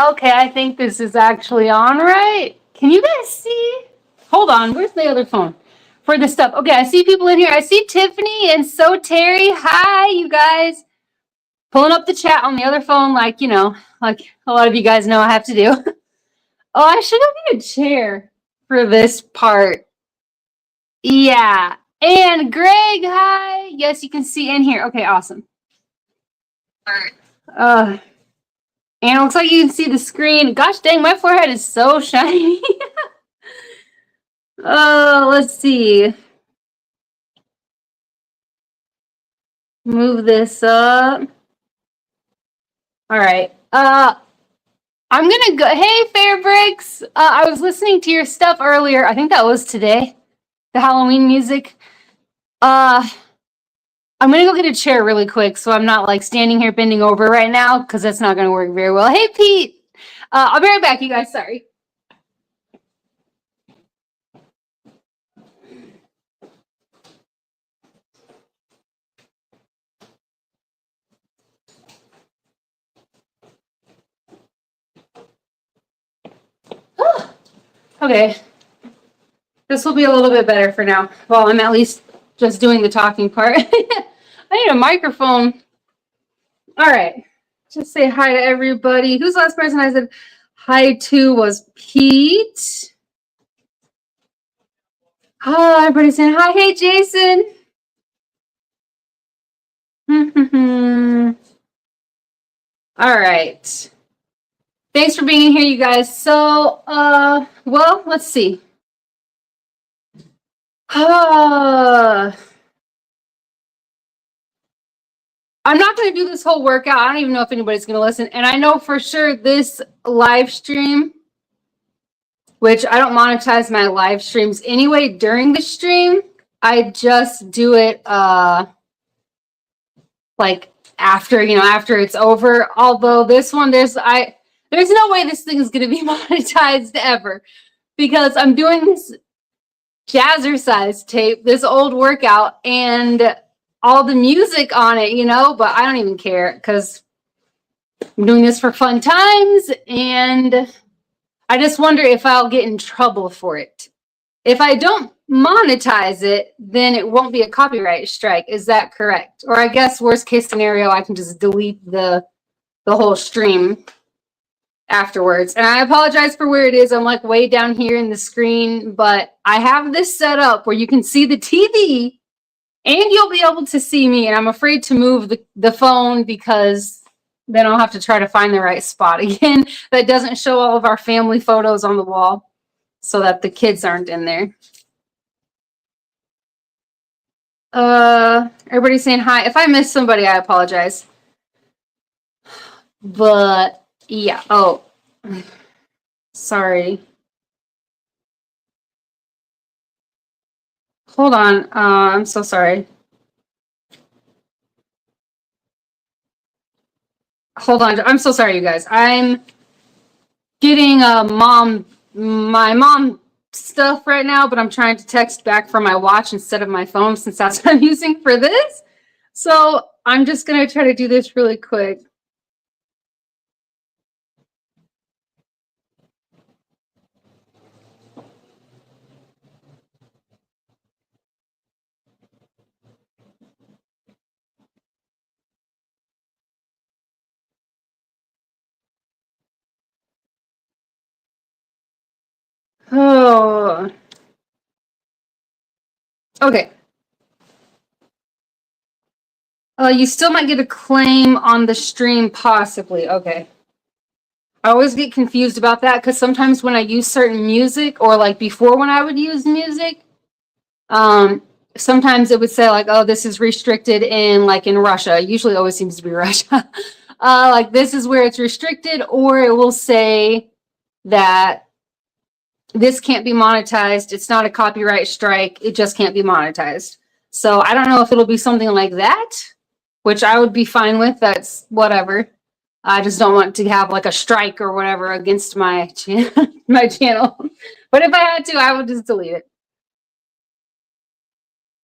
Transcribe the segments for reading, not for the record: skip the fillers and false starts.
Okay, I think this is actually on right. Can you guys see? Hold on, where's the other phone for the stuff? Okay, I see people in here. I see Tiffany and so Terry. Hi, you guys. Pulling up the chat on the other phone, like, like a lot of you guys know I have to do. Oh, I should have made a chair for this part. Yeah. And Greg, hi. Yes, you can see in here. Okay, awesome. And it looks like you can see the screen. Gosh dang, my forehead is so shiny. Oh, let's see. Move this up. All right. I'm gonna go. Hey, Fairbricks. I was listening to your stuff earlier. I think that was today. The Halloween music. I'm gonna go get a chair really quick, so I'm not like standing here bending over right now, because that's not gonna work very well. Hey, Pete. I'll be right back, you guys. Sorry. Okay. This will be a little bit better for now. Well, I'm at least just doing the talking part. I need a microphone. All right. Just say hi to everybody. Who's the last person I said hi to was Pete. Oh, everybody's saying hi. Hey, Jason. All right. Thanks for being here, you guys. So, well, let's see. I'm not going to do this whole workout. I don't even know if anybody's going to listen. And I know for sure this live stream, which I don't monetize my live streams anyway during the stream. I just do it like after it's over. Although this one, there's no way this thing is going to be monetized ever, because I'm doing this jazzercise tape, this old workout, and all the music on it, but I don't even care, because I'm doing this for fun times, and I just wonder if I'll get in trouble for it. If I don't monetize it, then it won't be a copyright strike. Is that correct? Or I guess worst case scenario, I can just delete the whole stream afterwards. And I apologize for where it is. I'm like way down here in the screen, but I have this set up where you can see the TV and you'll be able to see me. And I'm afraid to move the phone, because then I'll have to try to find the right spot again that doesn't show all of our family photos on the wall, so that the kids aren't in there. Everybody's saying hi. If I missed somebody, I apologize. But yeah. Oh, sorry. Hold on. I'm so sorry. Hold on. I'm so sorry, you guys. I'm getting my mom stuff right now, but I'm trying to text back from my watch instead of my phone, since that's what I'm using for this. So I'm just going to try to do this really quick. Oh. Okay. You still might get a claim on the stream, possibly. Okay. I always get confused about that, because sometimes when I use certain music, or like before when I would use music, sometimes it would say like, oh, this is restricted in Russia. It usually always seems to be Russia. Like this is where it's restricted, or it will say that this can't be monetized. It's not a copyright strike. It just can't be monetized. So I don't know if it'll be something like that, which I would be fine with. That's whatever. I just don't want to have like a strike or whatever against my my channel. But if I had to, I would just delete it.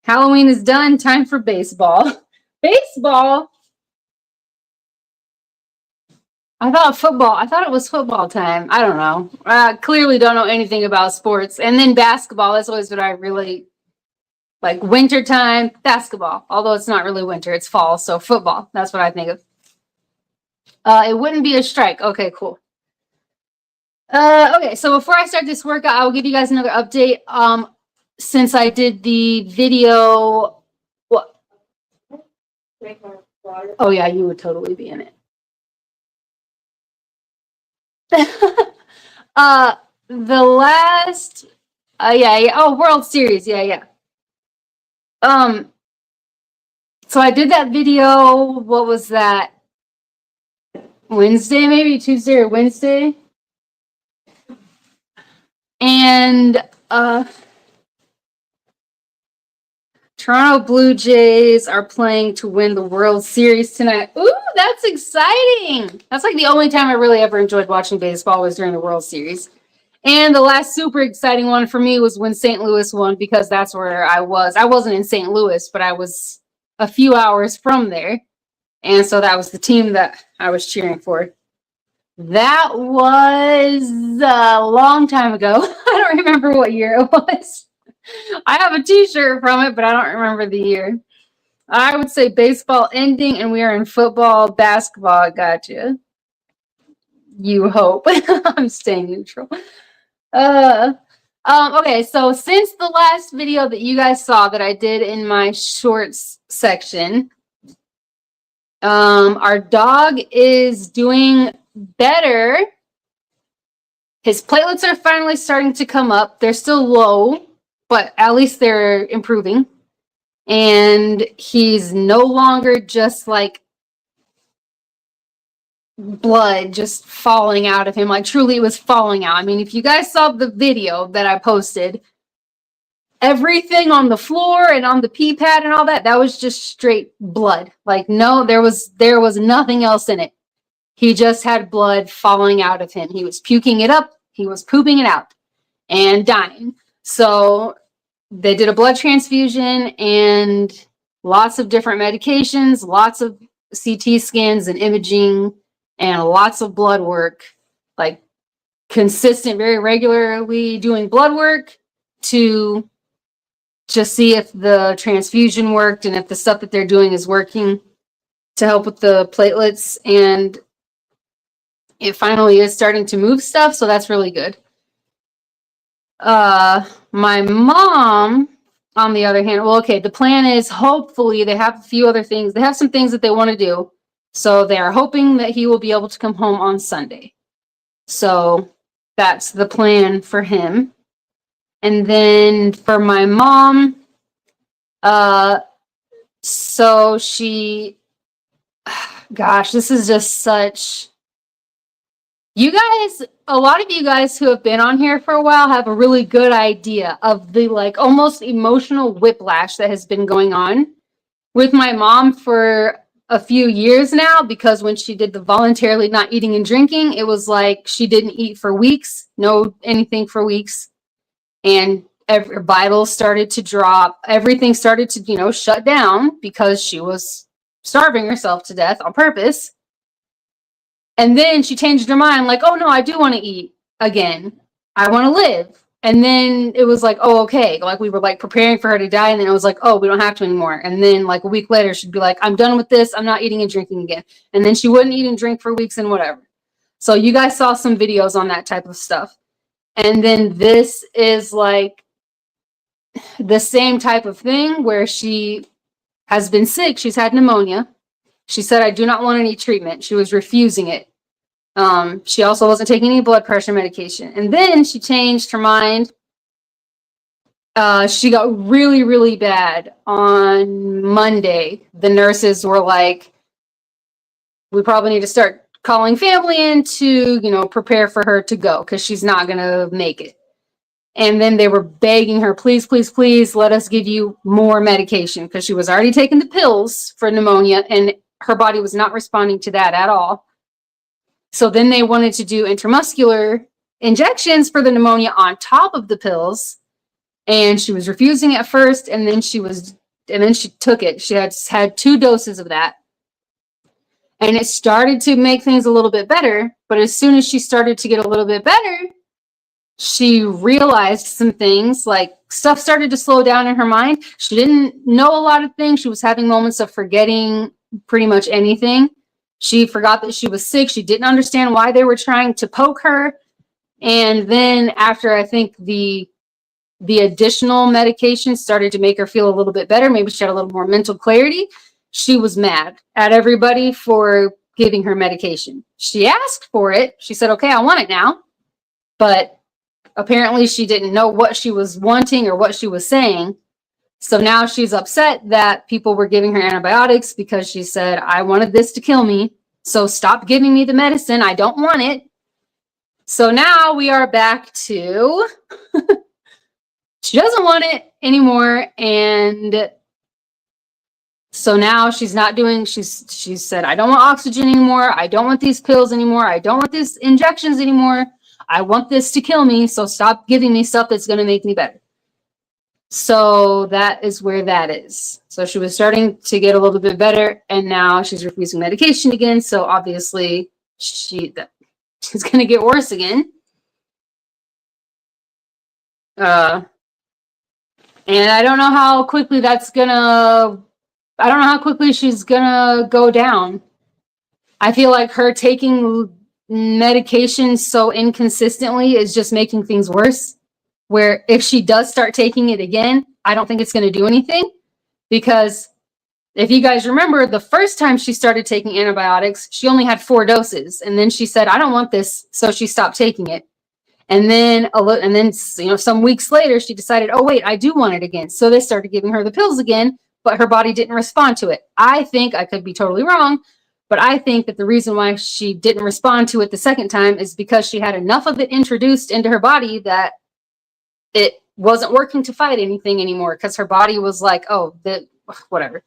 Halloween is done. Time for baseball. Baseball? I thought football. I thought it was football time. I don't know. I clearly don't know anything about sports. And then basketball. That's always what I really like. Winter time, basketball. Although it's not really winter, it's fall. So football. That's what I think of. It wouldn't be a strike. Okay, cool. Okay, so before I start this workout, I will give you guys another update. Since I did the video, what? Oh yeah, you would totally be in it. The last, yeah. Oh, World Series, yeah. Um, so I did that video. What was that? Wednesday, maybe Tuesday or Wednesday, and Toronto Blue Jays are playing to win the World Series tonight. Ooh, that's exciting! That's like the only time I really ever enjoyed watching baseball was during the World Series. And the last super exciting one for me was when St. Louis won because that's where I was. I wasn't in St. Louis, but I was a few hours from there. And so that was the team that I was cheering for. That was a long time ago. I don't remember what year it was. I have a t-shirt from it, but I don't remember the year. I would say baseball ending and we are in football, basketball. Gotcha. You hope. I'm staying neutral. Okay, so since the last video that you guys saw that I did in my shorts section, our dog is doing better. His platelets are finally starting to come up. They're still low, but at least they're improving. And he's no longer just like blood just falling out of him. Like truly it was falling out. I mean, if you guys saw the video that I posted, everything on the floor and on the pee pad and all that, that was just straight blood. Like no, there was nothing else in it. He just had blood falling out of him. He was puking it up, he was pooping it out and dying. So they did a blood transfusion and lots of different medications, lots of CT scans and imaging and lots of blood work, like consistent, very regularly doing blood work to just see if the transfusion worked and if the stuff that they're doing is working to help with the platelets. And it finally is starting to move stuff, so that's really good. My mom, on the other hand, well, okay, the plan is hopefully they have a few other things. They have some things that they want to do. So they are hoping that he will be able to come home on Sunday. So that's the plan for him. And then for my mom, so she, gosh, this is just such, you guys, a lot of you guys who have been on here for a while have a really good idea of the like almost emotional whiplash that has been going on with my mom for a few years now, because when she did the voluntarily not eating and drinking, it was like she didn't eat for weeks, no anything for weeks. And her vitals started to drop. Everything started to, shut down because she was starving herself to death on purpose. And then she changed her mind, like, oh no, I do want to eat again. I want to live. And then it was like, oh, okay. Like we were like preparing for her to die. And then it was like, oh, we don't have to anymore. And then like a week later, she'd be like, I'm done with this. I'm not eating and drinking again. And then she wouldn't eat and drink for weeks and whatever. So you guys saw some videos on that type of stuff. And then this is like the same type of thing where she has been sick. She's had pneumonia. She said, I do not want any treatment. She was refusing it. She also wasn't taking any blood pressure medication. And then she changed her mind. She got really, really bad on Monday. The nurses were like, we probably need to start calling family in to, prepare for her to go because she's not going to make it. And then they were begging her, please, please, please let us give you more medication because she was already taking the pills for pneumonia and her body was not responding to that at all. So then they wanted to do intramuscular injections for the pneumonia on top of the pills. And she was refusing at first. And then she took it. She had 2 doses of that. And it started to make things a little bit better. But as soon as she started to get a little bit better, she realized some things, like stuff started to slow down in her mind. She didn't know a lot of things. She was having moments of forgetting pretty much anything. She forgot that she was sick. She didn't understand why they were trying to poke her. And then after, I think the additional medication started to make her feel a little bit better, maybe she had a little more mental clarity, she was mad at everybody for giving her medication. She asked for it. She said, okay, I want it now. But apparently she didn't know what she was wanting or what she was saying. So now she's upset that people were giving her antibiotics because she said, I wanted this to kill me. So stop giving me the medicine. I don't want it. So now we are back to she doesn't want it anymore. And so now she's not doing, she said, I don't want oxygen anymore. I don't want these pills anymore. I don't want these injections anymore. I want this to kill me. So stop giving me stuff that's going to make me better. So that is where that is. So she was starting to get a little bit better, and now she's refusing medication again. So obviously she's going to get worse again. And I don't know how quickly I don't know how quickly she's gonna go down. I feel like her taking medication so inconsistently is just making things worse. Where if she does start taking it again, I don't think it's going to do anything. Because if you guys remember, the first time she started taking antibiotics, she only had 4 doses. And then she said, I don't want this. So she stopped taking it. And then, some weeks later, she decided, oh, wait, I do want it again. So they started giving her the pills again, but her body didn't respond to it. I think, I could be totally wrong, but I think that the reason why she didn't respond to it the second time is because she had enough of it introduced into her body that it wasn't working to fight anything anymore, because her body was like, oh, whatever.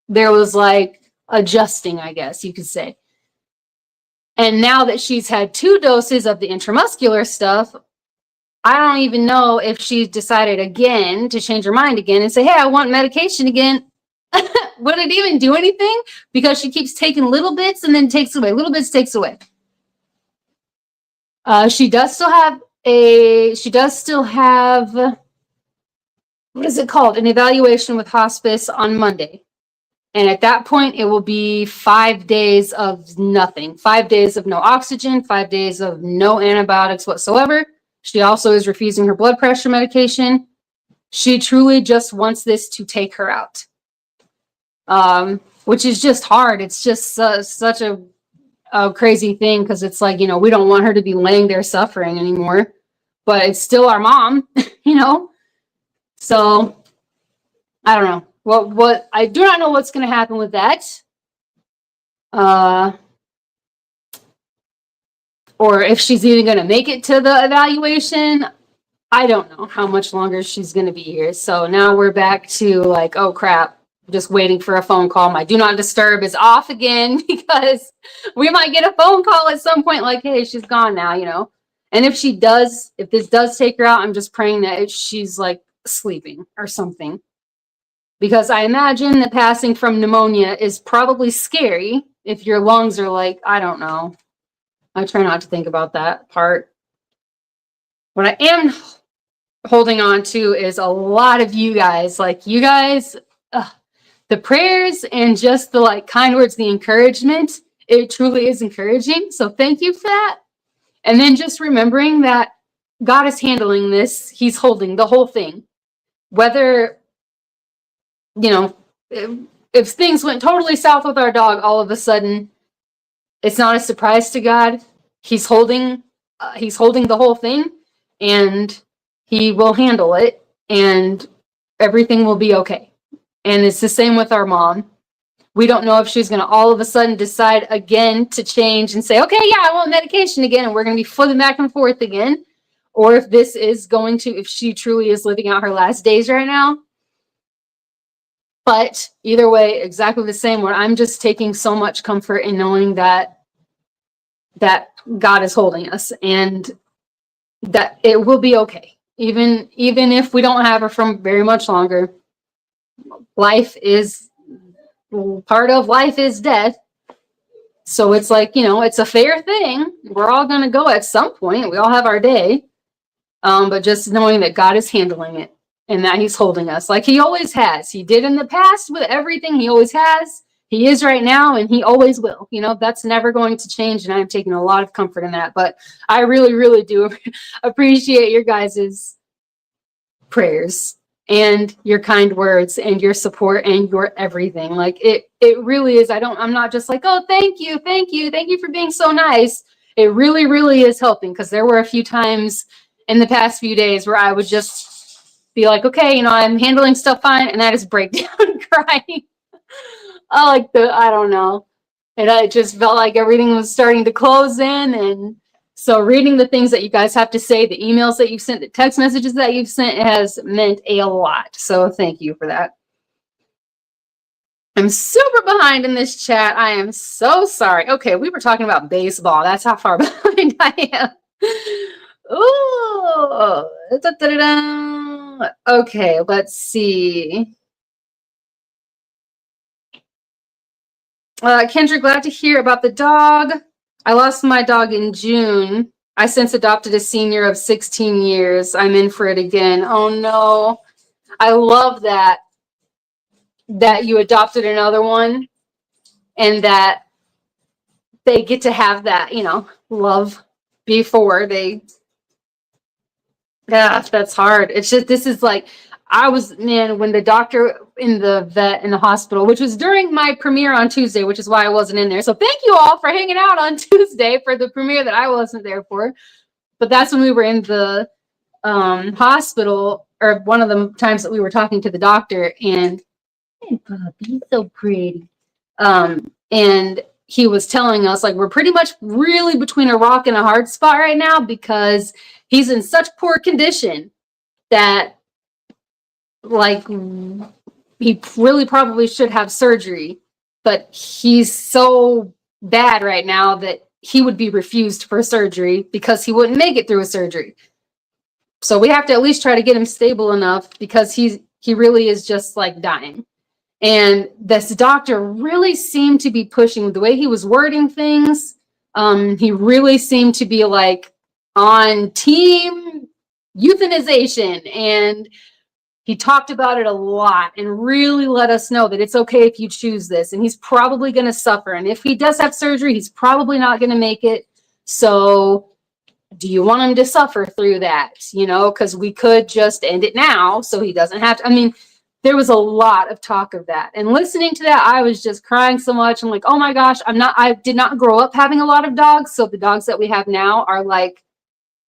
There was like adjusting, I guess you could say. And now that she's had 2 doses of the intramuscular stuff, I don't even know if she's decided again to change her mind again and say, hey, I want medication again. Would it even do anything? Because she keeps taking little bits and then takes away. Little bits takes away. She does still have what is it called? An evaluation with hospice on Monday. And at that point, it will be 5 days of nothing. 5 days of no oxygen, 5 days of no antibiotics whatsoever. She also is refusing her blood pressure medication. She truly just wants this to take her out, which is just hard. It's just such a crazy thing, because it's like, we don't want her to be laying there suffering anymore, but it's still our mom, So I don't know. What I do not know what's going to happen with that. Or if she's even going to make it to the evaluation. I don't know how much longer she's going to be here. So now we're back to like, oh crap, just waiting for a phone call. My do not disturb is off again, because we might get a phone call at some point like, hey, she's gone now, And if this does take her out, I'm just praying that she's like sleeping or something. Because I imagine that passing from pneumonia is probably scary if your lungs are like, I don't know. I try not to think about that part. What I am holding on to is a lot of you guys. Like, you guys, the prayers and just the like kind words, the encouragement, it truly is encouraging. So thank you for that. And then just remembering that God is handling this. He's holding the whole thing. Whether if things went totally south with our dog all of a sudden, it's not a surprise to God. He's holding the whole thing, and he will handle it, and everything will be okay. And it's the same with our mom. We don't know if she's going to all of a sudden decide again to change and say, okay, yeah, I want medication again, and we're going to be flipping back and forth again. Or if this is if she truly is living out her last days right now. But either way, exactly the same, where I'm just taking so much comfort in knowing that God is holding us, and that it will be okay. Even if we don't have her for very much longer, part of life is death. So it's like, you know, it's a fair thing. We're all going to go at some point. We all have our day. But just knowing that God is handling it and that he's holding us like he always has. He did in the past with everything. He always has. He is right now, and he always will. You know, that's never going to change. And I'm taking a lot of comfort in that. But I really, really do appreciate your guys's prayers and your kind words and your support and your everything. Like it really is. I'm not just like, oh, thank you for being so nice. It really, really is helping, because there were a few times in the past few days where I would just be like, okay, you know, I'm handling stuff fine, and I just break down crying. I don't know. And I just felt like everything was starting to close in. And so reading the things that you guys have to say, the emails that you've sent, the text messages that you've sent has meant a lot. So thank you for that. I'm super behind in this chat. I am so sorry. Okay, we were talking about baseball. That's how far behind I am. Ooh. Okay, let's see. Kendra, glad to hear about the dog. I lost my dog in June. I since adopted a senior of 16 years. I'm in for it again. Oh no. I love that you adopted another one and that they get to have that, you know, love before they. Yeah, that's hard. It's just, this is like, when the doctor in the vet in the hospital, which was during my premiere on Tuesday, which is why I wasn't in there. So thank you all for hanging out on Tuesday for the premiere that I wasn't there for. But that's when we were in the hospital, or one of the times that we were talking to the doctor, and hey, puppy, so pretty. And he was telling us, like, we're pretty much really between a rock and a hard spot right now, because he's in such poor condition that, like, he really probably should have surgery, but he's so bad right now that he would be refused for surgery because he wouldn't make it through a surgery. So we have to at least try to get him stable enough, because he really is just like dying. And this doctor really seemed to be pushing the way he was wording things. He really seemed to be like on team euthanization, and he talked about it a lot and really let us know that it's okay if you choose this, and he's probably going to suffer. And if he does have surgery, he's probably not going to make it. So do you want him to suffer through that? You know, because we could just end it now so he doesn't have to. I mean, there was a lot of talk of that. And listening to that, I was just crying so much. I'm like, oh my gosh, I did not grow up having a lot of dogs. So the dogs that we have now are like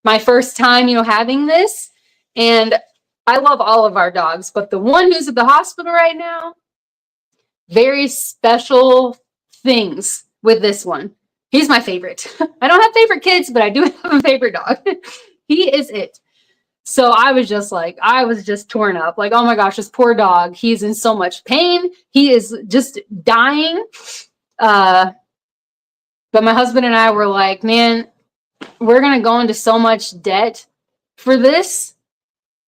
my first time, you know, having this. And I love all of our dogs, but the one who's at the hospital right now, very special things with this one. He's my favorite. I don't have favorite kids, but I do have a favorite dog. He is it. So I was just torn up. Like, oh my gosh, this poor dog. He's in so much pain. He is just dying. But my husband and I were like, man, we're going to go into so much debt for this,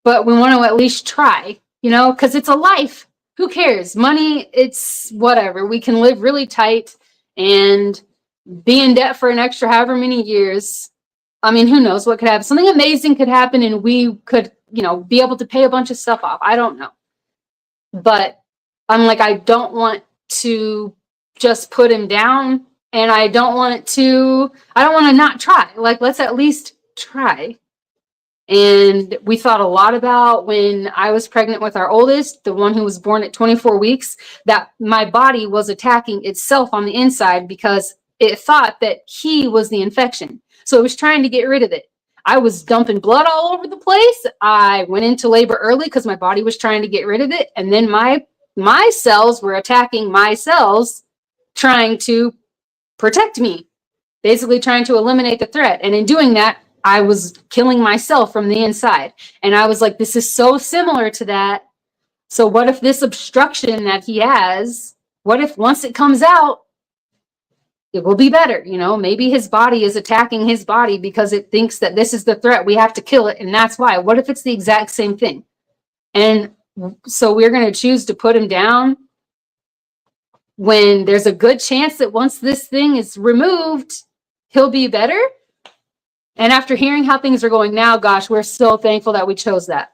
but we want to at least try, you know, because it's a life. Who cares? Money, it's whatever. We can live really tight and be in debt for an extra however many years. I mean, who knows what could happen? Something amazing could happen and we could, you know, be able to pay a bunch of stuff off. I don't know. But I'm like, I don't want to just put him down, and I don't want to not try. Like, let's at least try. And we thought a lot about when I was pregnant with our oldest, the one who was born at 24 weeks, that my body was attacking itself on the inside because it thought that he was the infection. So it was trying to get rid of it. I was dumping blood all over the place. I went into labor early because my body was trying to get rid of it. And then my cells were attacking my cells, trying to protect me, basically trying to eliminate the threat. And in doing that, I was killing myself from the inside. And I was like, this is so similar to that. So what if this obstruction that he has, what if once it comes out, it will be better? You know, maybe his body is attacking his body because it thinks that this is the threat. We have to kill it. And that's why. What if it's the exact same thing? And so we're going to choose to put him down. when there's a good chance that once this thing is removed, he'll be better. And after hearing how things are going now, gosh, we're so thankful that we chose that.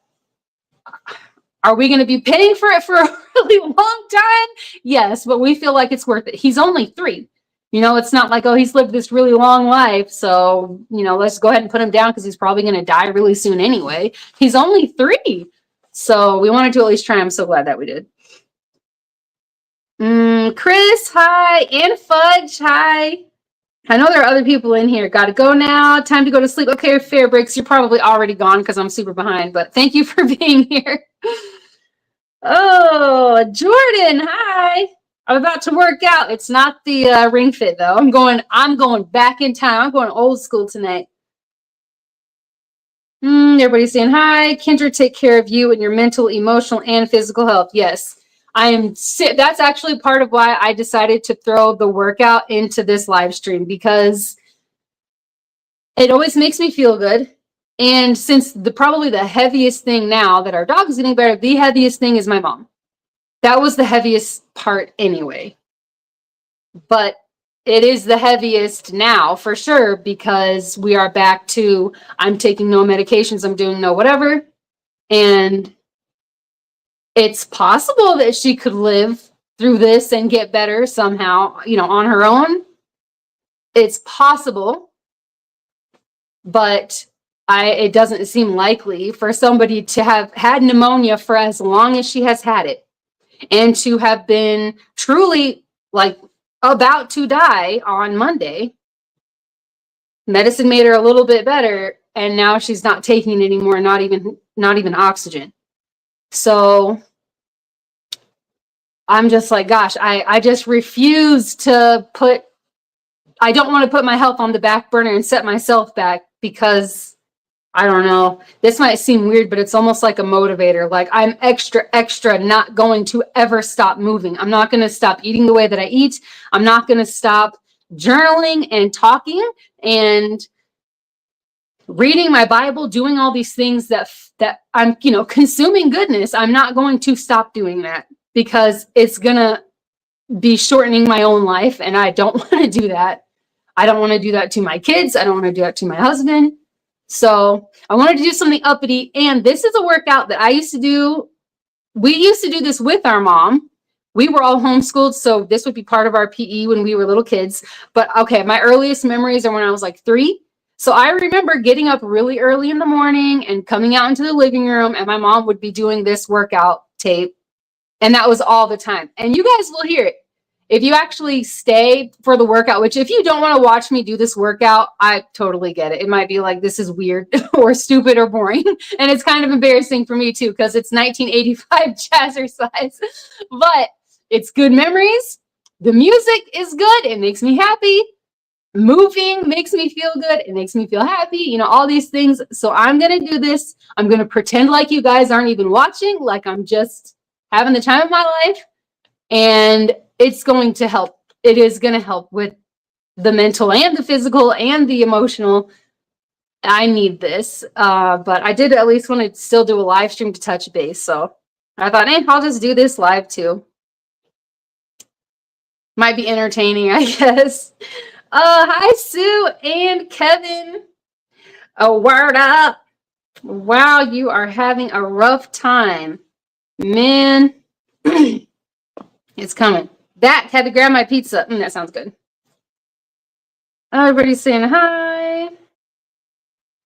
Are we going to be paying for it for a really long time? Yes, but we feel like it's worth it. He's only 3. You know, it's not like, oh, he's lived this really long life, so, you know, let's go ahead and put him down because he's probably going to die really soon anyway. He's only 3. So we wanted to at least try. I'm so glad that we did. Chris, hi. And Fudge, hi. I know there are other people in here. Got to go now. Time to go to sleep. Okay, Fair Breaks, you're probably already gone because I'm super behind, but thank you for being here. Oh, Jordan, hi. I'm about to work out. It's not the Ring Fit though. I'm going back in time. I'm going old school tonight. Everybody's saying hi. Kendra, take care of you and your mental, emotional, and physical health. Yes, I am sick. That's actually part of why I decided to throw the workout into this live stream, because it always makes me feel good. And since probably the heaviest thing now that our dog is getting better, the heaviest thing is my mom. That was the heaviest part anyway. But it is the heaviest now for sure, because we are back to, I'm taking no medications, I'm doing no whatever. And it's possible that she could live through this and get better somehow, you know, on her own. It's possible, but it doesn't seem likely for somebody to have had pneumonia for as long as she has had it, and to have been truly like about to die on Monday. Medicine made her a little bit better, and now she's not taking it anymore, not even oxygen. So I'm just like, gosh, I just refuse to I don't want to put my health on the back burner and set myself back, because I don't know, this might seem weird, but it's almost like a motivator. Like, I'm extra not going to ever stop moving. I'm not going to stop eating the way that I eat. I'm not going to stop journaling and talking and reading my Bible, doing all these things that I'm, you know, consuming goodness. I'm not going to stop doing that, because it's going to be shortening my own life. And I don't want to do that. I don't want to do that to my kids. I don't want to do that to my husband. So I wanted to do something uppity. And this is a workout that I used to do. We used to do this with our mom. We were all homeschooled, so this would be part of our PE when we were little kids. But okay, my earliest memories are when I was like 3. So I remember getting up really early in the morning and coming out into the living room, and my mom would be doing this workout tape. And that was all the time. And you guys will hear it. If you actually stay for the workout, which if you don't want to watch me do this workout, I totally get it. It might be like, this is weird or stupid or boring. And it's kind of embarrassing for me too, because it's 1985 jazzercise. But it's good memories. The music is good. It makes me happy. Moving makes me feel good. It makes me feel happy. You know, all these things. So I'm going to do this. I'm going to pretend like you guys aren't even watching, like I'm just having the time of my life. And it's going to help. It is going to help with the mental and the physical and the emotional. I need this. But I did at least want to still do a live stream to touch base. So I thought, I'll just do this live too. Might be entertaining, I guess. Hi, Sue and Kevin. A word up. Wow, you are having a rough time. Man, it's coming. That had to grab my pizza. That sounds good. Everybody's saying hi.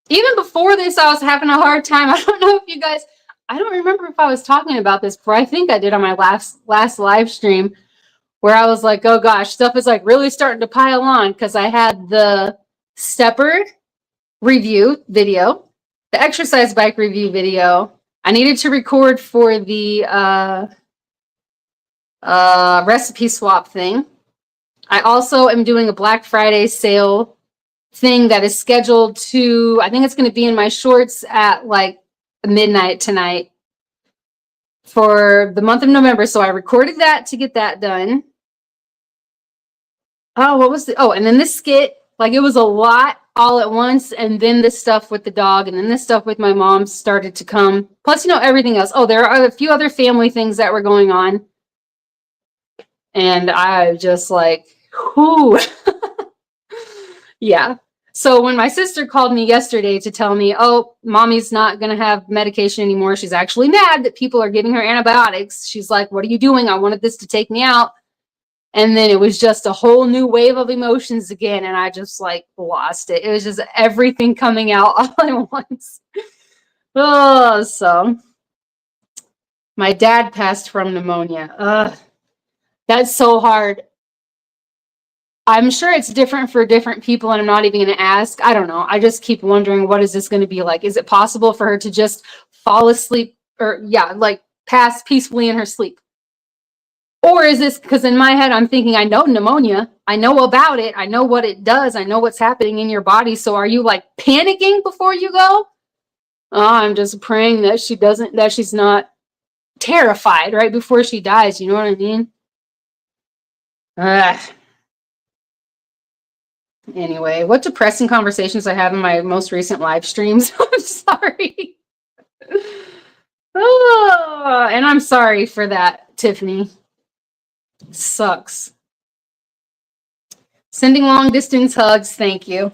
Even before this, I was having a hard time. I don't know if you guys, I don't remember if I was talking about this before. I think I did on my last live stream, where I was like, oh gosh, stuff is like really starting to pile on, because I had the stepper review video, the exercise bike review video. I needed to record for the recipe swap thing. I also am doing a Black Friday sale thing that is scheduled to, I think it's going to be in my shorts at like midnight tonight for the month of November. So I recorded that to get that done. Oh, what was and then this skit, like it was a lot all at once. And then this stuff with the dog, and then this stuff with my mom started to come. Plus, you know, everything else. Oh, there are a few other family things that were going on. And I just like, whoo. Yeah. So when my sister called me yesterday to tell me, oh, mommy's not going to have medication anymore. She's actually mad that people are giving her antibiotics. She's like, what are you doing? I wanted this to take me out. And then it was just a whole new wave of emotions again. And I just like lost it. It was just everything coming out all at once. Oh, so my dad passed from pneumonia. That's so hard. I'm sure it's different for different people, and I'm not even going to ask. I don't know. I just keep wondering, what is this going to be like? Is it possible for her to just fall asleep or, yeah, like pass peacefully in her sleep? Or is this, because in my head, I'm thinking, I know pneumonia. I know about it. I know what it does. I know what's happening in your body. So are you like panicking before you go? Oh, I'm just praying that she's not terrified right before she dies. You know what I mean? Ugh. Anyway, what depressing conversations I have in my most recent live streams. I'm sorry. Oh, and I'm sorry for that, Tiffany. Sucks. Sending long distance hugs. Thank you.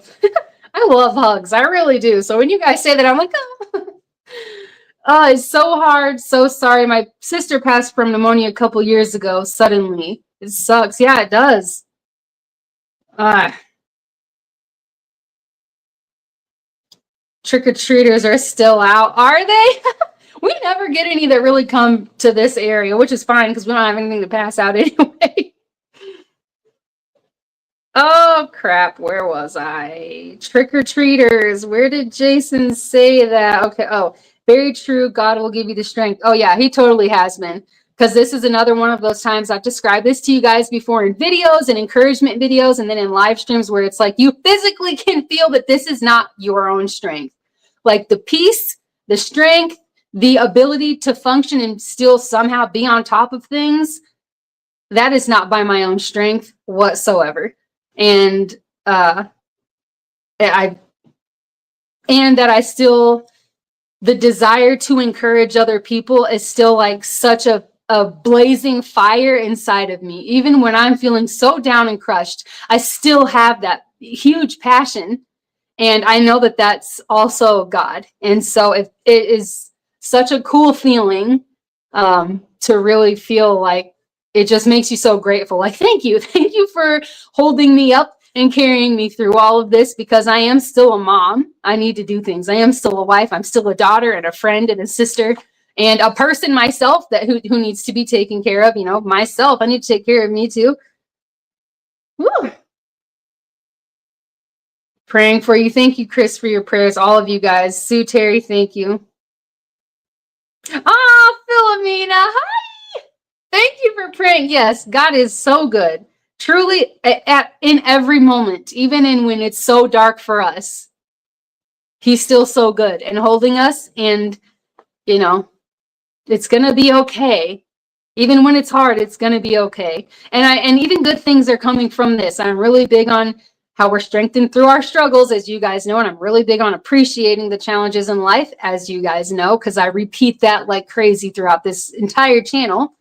I love hugs. I really do. So when you guys say that, I'm like, oh. Oh, it's so hard. So sorry. My sister passed from pneumonia a couple years ago suddenly. It sucks. Yeah, it does. Trick-or-treaters are still out. Are they? We never get any that really come to this area, which is fine because we don't have anything to pass out anyway. Oh, crap. Where was I? Trick-or-treaters. Where did Jason say that? Okay. Oh, very true. God will give you the strength. Oh, yeah, he totally has been. Because this is another one of those times I've described this to you guys before in videos and encouragement videos and then in live streams where it's like you physically can feel that this is not your own strength. Like the peace, the strength, the ability to function and still somehow be on top of things, that is not by my own strength whatsoever. And that I still, the desire to encourage other people is still like such a blazing fire inside of me. Even when I'm feeling so down and crushed, I still have that huge passion. And I know that that's also God. And so it is such a cool feeling to really feel like it just makes you so grateful. Like, thank you. Thank you for holding me up and carrying me through all of this, because I am still a mom. I need to do things. I am still a wife. I'm still a daughter and a friend and a sister and a person myself that who needs to be taken care of. You know, myself, I need to take care of me too. Woo. Praying for you. Thank you, Chris, for your prayers. All of you guys. Sue Terry, thank you. Oh, Philomena, hi. Thank you for praying. Yes, God is so good. Truly, in every moment, even in when it's so dark for us, he's still so good and holding us. And, you know, it's going to be okay. Even when it's hard, it's going to be okay. And even good things are coming from this. I'm really big on how we're strengthened through our struggles, as you guys know. And I'm really big on appreciating the challenges in life, as you guys know, because I repeat that like crazy throughout this entire channel.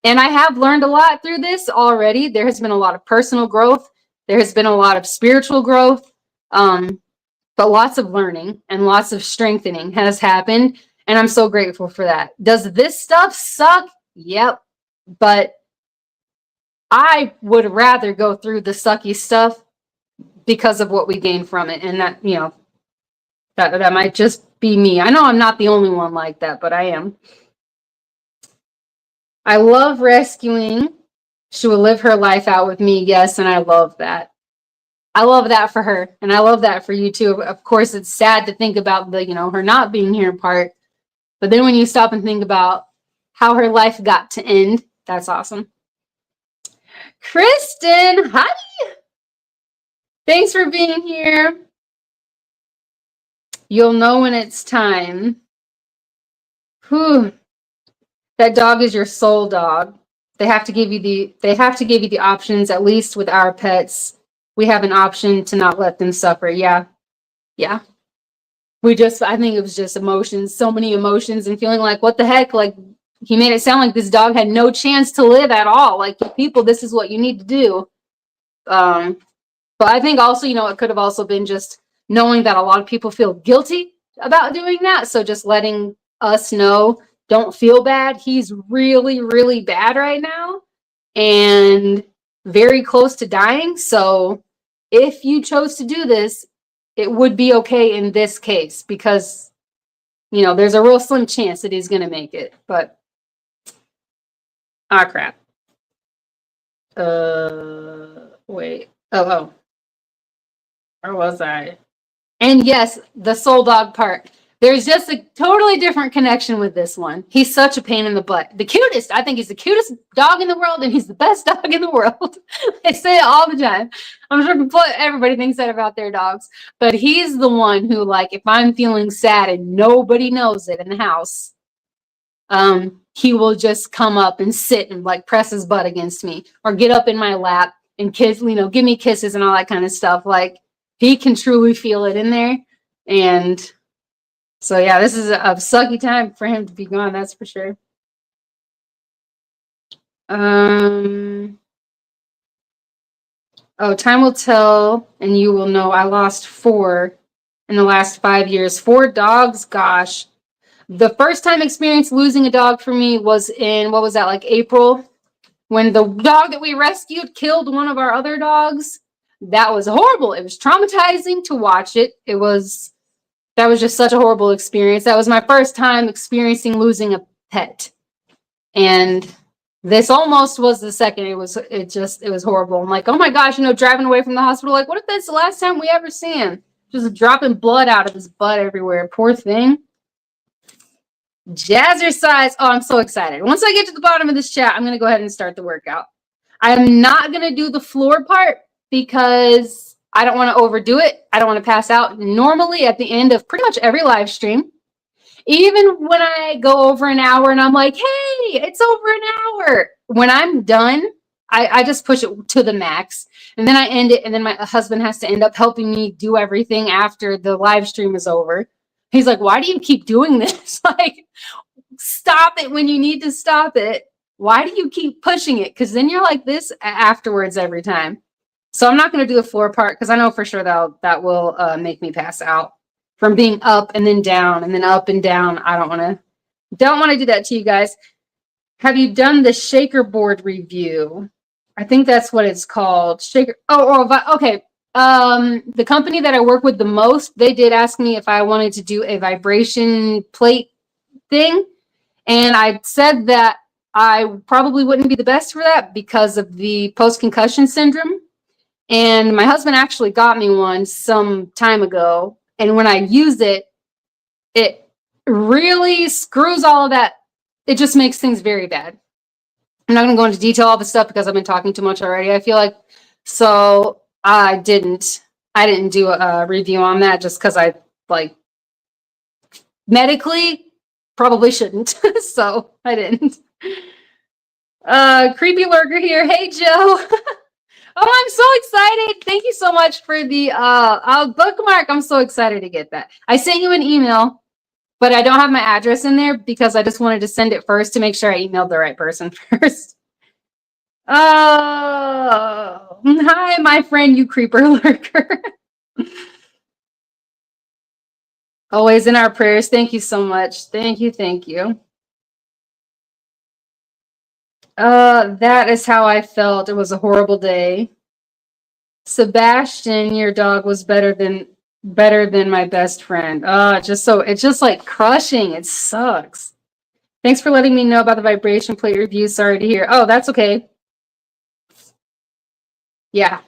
And I have learned a lot through this already. There has been a lot of personal growth. There has been a lot of spiritual growth, but lots of learning and lots of strengthening has happened. And I'm so grateful for that. Does this stuff suck? Yep. But I would rather go through the sucky stuff because of what we gain from it. And that, you know, that might just be me. I know I'm not the only one like that, but I am. I love rescuing. She will live her life out with me. Yes, and I love that. I love that for her, and I love that for you too. Of course, it's sad to think about the, you know, her not being here part. But then when you stop and think about how her life got to end, that's awesome. Kristen, hi. Thanks for being here. You'll know when it's time. Whew. That dog is your soul dog. They have to give you the options. At least with our pets, we have an option to not let them suffer. Yeah. Yeah. I think it was just emotions, so many emotions, and feeling like, what the heck? Like, he made it sound like this dog had no chance to live at all. Like, people, this is what you need to do. But I think also, it could have also been just knowing that a lot of people feel guilty about doing that. So just letting us know, don't feel bad. He's really, really bad right now and very close to dying. So if you chose to do this, it would be okay in this case because, there's a real slim chance that he's going to make it. But, crap. Wait. Oh. Where was I? And yes, the soul dog part. There's just a totally different connection with this one. He's such a pain in the butt. The cutest. I think he's the cutest dog in the world, and he's the best dog in the world. I say it all the time. I'm sure everybody thinks that about their dogs. But he's the one who, like, if I'm feeling sad and nobody knows it in the house, he will just come up and sit and, like, press his butt against me or get up in my lap and kiss, give me kisses and all that kind of stuff. Like, he can truly feel it in there. And so, yeah, this is a sucky time for him to be gone. That's for sure. Oh, time will tell and you will know. I lost 4 in the last 5 years. 4 dogs. Gosh. The first time experience losing a dog for me was in, what was that, like April? When the dog that we rescued killed one of our other dogs. That was horrible. It was traumatizing to watch it. That was just such a horrible experience. That was my first time experiencing losing a pet. And this almost was the second. It was horrible. I'm like, oh my gosh, driving away from the hospital, like, what if that's the last time we ever see him? Just dropping blood out of his butt everywhere. Poor thing. Jazzercise. Oh, I'm so excited. Once I get to the bottom of this chat, I'm going to go ahead and start the workout. I'm not going to do the floor part because I don't want to overdo it. I don't want to pass out. Normally at the end of pretty much every live stream, even when I go over an hour and I'm like, hey, it's over an hour. When I'm done, I just push it to the max. And then I end it. And then my husband has to end up helping me do everything after the live stream is over. He's like, why do you keep doing this? Like, stop it when you need to stop it. Why do you keep pushing it? Because then you're like this afterwards every time. So I'm not going to do the floor part because I know for sure that will make me pass out from being up and then down and then up and down. I don't want to do that to you guys. Have you done the shaker board review? I think that's what it's called. Shaker. Okay. The company that I work with the most, they did ask me if I wanted to do a vibration plate thing. And I said that I probably wouldn't be the best for that because of the post-concussion syndrome. And my husband actually got me one some time ago. And when I use it, it really screws all of that. It just makes things very bad. I'm not going to go into detail all the stuff because I've been talking too much already, I feel like. So I didn't do a review on that just because I, like, medically probably shouldn't. So I didn't. Creepy lurker here. Hey, Joe. Oh, I'm so excited. Thank you so much for the bookmark. I'm so excited to get that. I sent you an email, but I don't have my address in there because I just wanted to send it first to make sure I emailed the right person first. Oh, hi, my friend, you creeper lurker. Always in our prayers. Thank you so much. Thank you. Thank you. That is how I felt. It was a horrible day. Sebastian, your dog was better than my best friend. It's just like crushing. It sucks. Thanks for letting me know about the vibration plate review. Sorry to hear. Oh, that's okay. Yeah.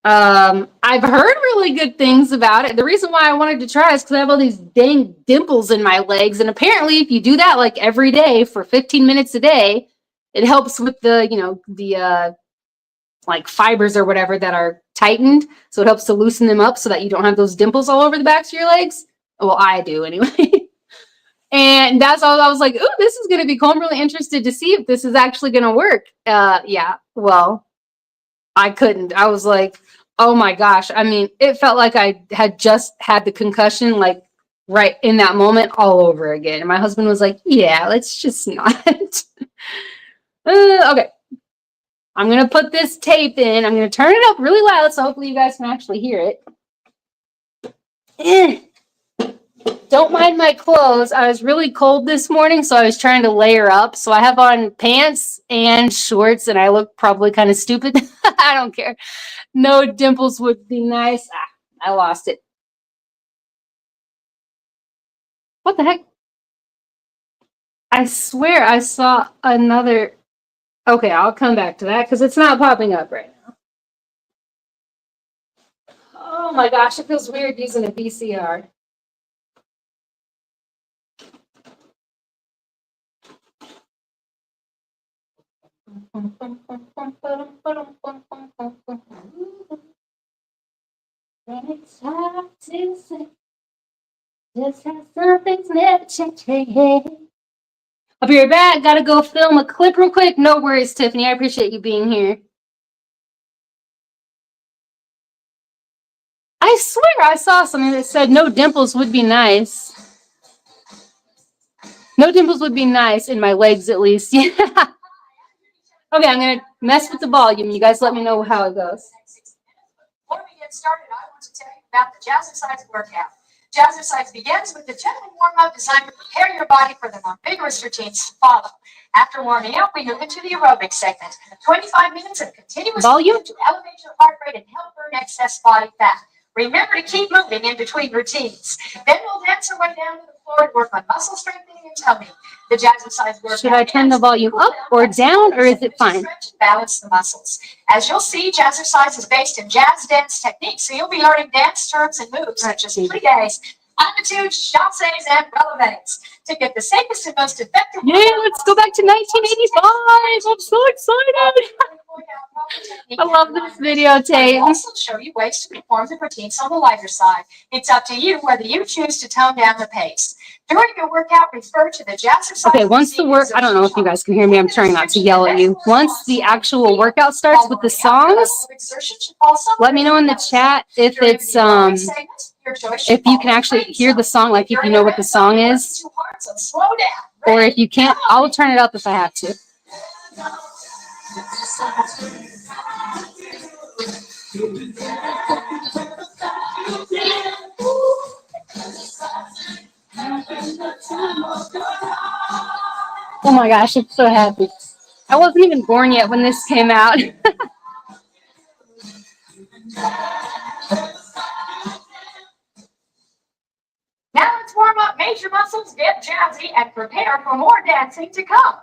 I've heard really good things about it. The reason why I wanted to try is because I have all these dang dimples in my legs. And apparently if you do that like every day for 15 minutes a day, it helps with the like fibers or whatever that are tightened. So it helps to loosen them up so that you don't have those dimples all over the backs of your legs. Well, I do anyway. And that's all. I was like, ooh, this is going to be cool. I'm really interested to see if this is actually going to work. Yeah, well, I couldn't. I was like, oh my gosh. I mean, it felt like I had just had the concussion like right in that moment all over again. And my husband was like, yeah, let's just not. Okay. I'm going to put this tape in. I'm going to turn it up really loud so hopefully you guys can actually hear it. Don't mind my clothes. I was really cold this morning, so I was trying to layer up. So I have on pants and shorts, and I look probably kind of stupid. I don't care. No dimples would be nice. I lost it. What the heck? I swear I saw another. Okay, I'll come back to that because it's not popping up right now. Oh my gosh, it feels weird using a VCR. It's hard to say, just how some things never change. I'll be right back. Gotta go film a clip real quick. No worries, Tiffany. I appreciate you being here. I swear I saw something that said no dimples would be nice. No dimples would be nice in my legs, at least. Yeah. Okay, I'm gonna mess with the volume. You guys let me know how it goes. Before we get started, I want to tell you about the Jazzercise workout. Jazzercise begins with the gentle warm-up designed to prepare your body for the more vigorous routines to follow. After warming up, we move into the aerobic segment. 25 minutes of continuous volume to elevate your heart rate and help burn excess body fat. Remember to keep moving in between routines. Then we'll dance our way down to the floor and work on muscle strengthening and tummy. The Jazzercise workout. Should I turn the volume up or down, or is it fine? Balance the muscles. As you'll see, Jazzercise is based in jazz dance techniques, so you'll be learning dance terms and moves such as pliés, attitudes, chassés, and relevés to get the safest and most effective. Yeah, let's go back to 1985. I'm so excited. I love this videotape. I'll also show you ways to perform the routines on the lighter side. It's up to you whether you choose to tone down the pace. During your workout, refer to the Jazzercise. Okay, once the work, I don't know if you guys can hear me. I'm trying not to yell at you. Once the actual workout starts with the songs, let me know in the chat if it's if you can actually hear the song, like if you know what the song is, or if you can't, I'll turn it up if I have to. Oh my gosh, I'm so happy. I wasn't even born yet when this came out. Now let's warm up, major muscles, get jazzy, and prepare for more dancing to come.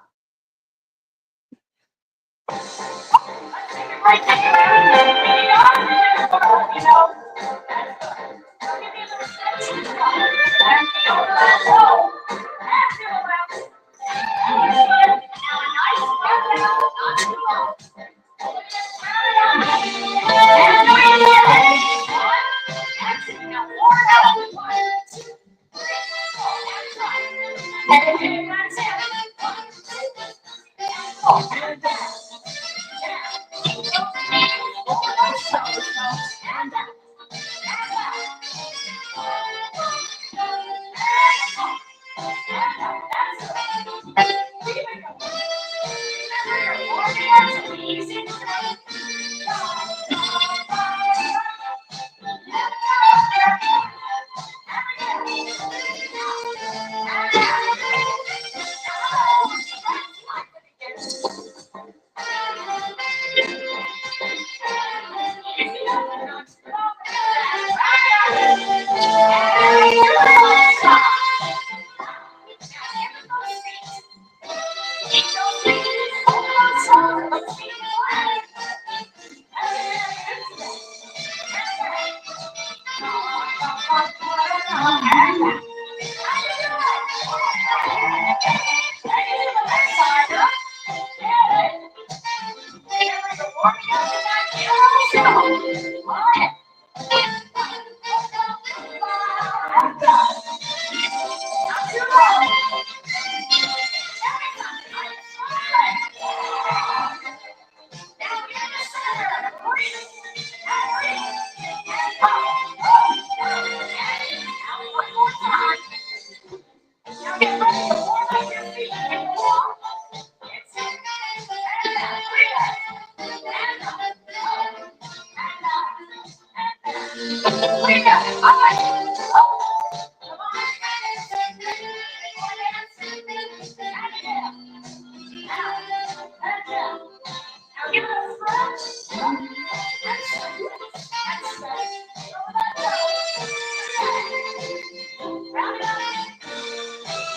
We got it. All right.